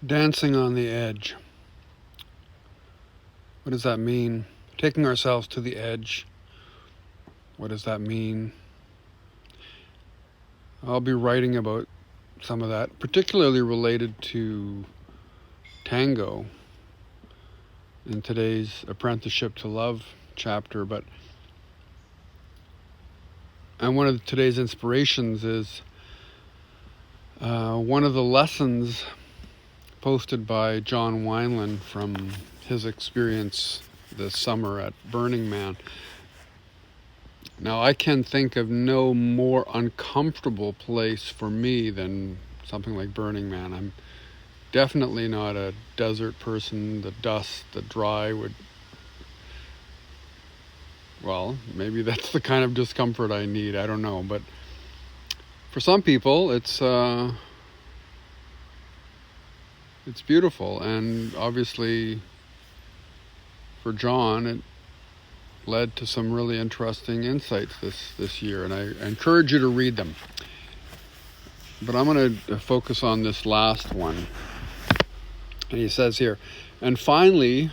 Dancing on the edge. What does that mean? Taking ourselves to the edge. What does that mean? I'll be writing about some of that, particularly related to tango in today's Apprenticeship to Love chapter. And one of today's inspirations is one of the lessons posted by John Wineland from his experience this summer at Burning Man. Now, I can think of no more uncomfortable place for me than something like Burning Man. I'm definitely not a desert person. The dust, the dry would... Well, maybe that's the kind of discomfort I need. I don't know. But for some people, it's beautiful. And obviously, for John, it led to some really interesting insights this year, and I encourage you to read them. But I'm going to focus on this last one. And he says here, and finally,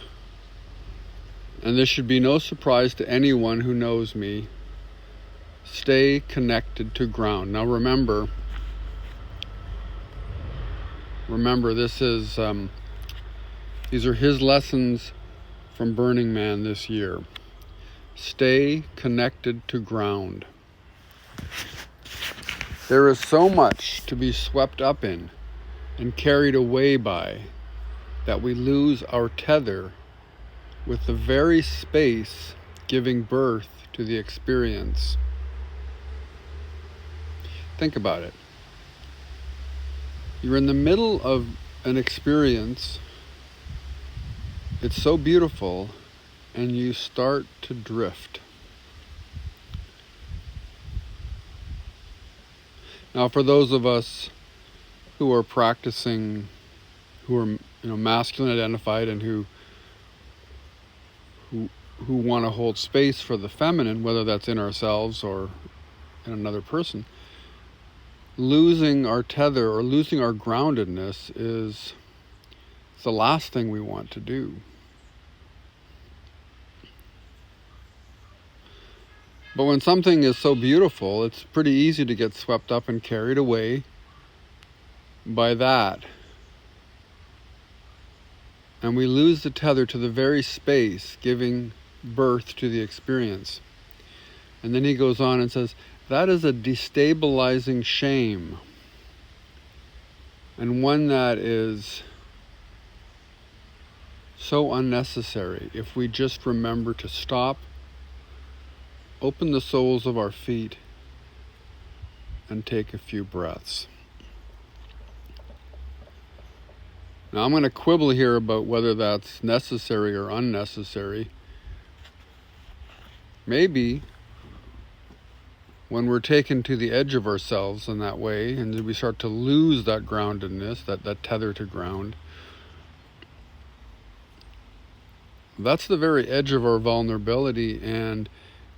and this should be no surprise to anyone who knows me, stay connected to ground. Now remember, this is these are his lessons from Burning Man this year. Stay connected to ground. There is so much to be swept up in and carried away by that we lose our tether with the very space giving birth to the experience. Think about it. You're in the middle of an experience. It's so beautiful, and you start to drift. Now, for those of us who are practicing, who are masculine identified, and who want to hold space for the feminine, whether that's in ourselves or in another person, losing our tether or losing our groundedness is the last thing we want to do. But when something is so beautiful, it's pretty easy to get swept up and carried away by that. And we lose the tether to the very space giving birth to the experience. And then he goes on and says, that is a destabilizing shame. And one that is so unnecessary if we just remember to stop, open the soles of our feet, and take a few breaths. Now I'm going to quibble here about whether that's necessary or unnecessary. Maybe when we're taken to the edge of ourselves in that way, and we start to lose that groundedness, that tether to ground, that's the very edge of our vulnerability, and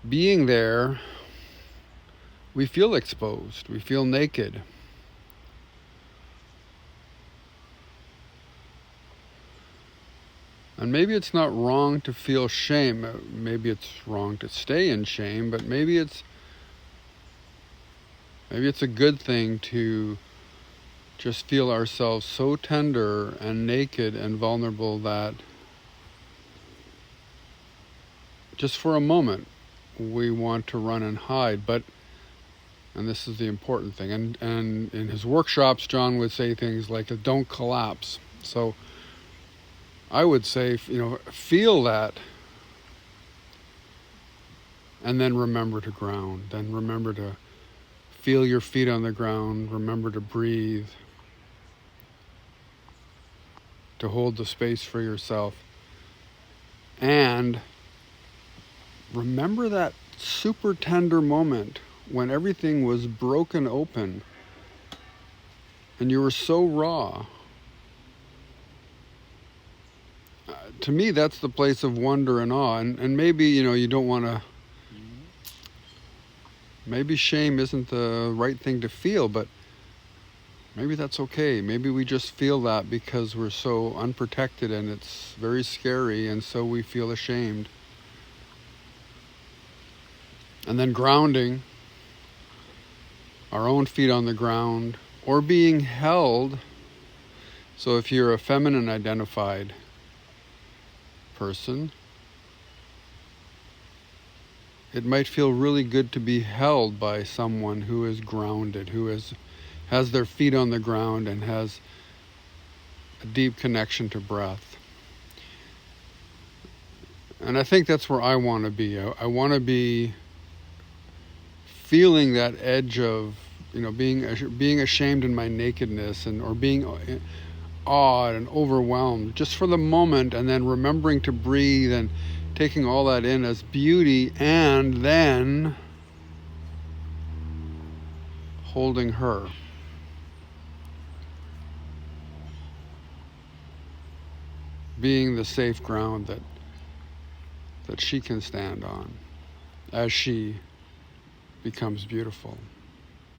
being there, we feel exposed, we feel naked. And maybe it's not wrong to feel shame, maybe it's wrong to stay in shame, but maybe it's a good thing to just feel ourselves so tender and naked and vulnerable that just for a moment we want to run and hide. But, and this is the important thing, and in his workshops John would say things like, don't collapse. So I would say, feel that, and then remember to ground, then remember to feel your feet on the ground, remember to breathe, to hold the space for yourself, and remember that super tender moment when everything was broken open and you were so raw. To me, that's the place of wonder and awe. And maybe, you don't want to... Maybe shame isn't the right thing to feel, but maybe that's okay. Maybe we just feel that because we're so unprotected and it's very scary, and so we feel ashamed. And then grounding, our own feet on the ground, or being held. So if you're a feminine identified person, it might feel really good to be held by someone who is grounded, who has their feet on the ground and has a deep connection to breath. And I think that's where I want to be. I want to be feeling that edge of, being ashamed in my nakedness, or being awed and overwhelmed just for the moment, and then remembering to breathe and taking all that in as beauty, and then holding her. Being the safe ground that she can stand on as she becomes beautiful.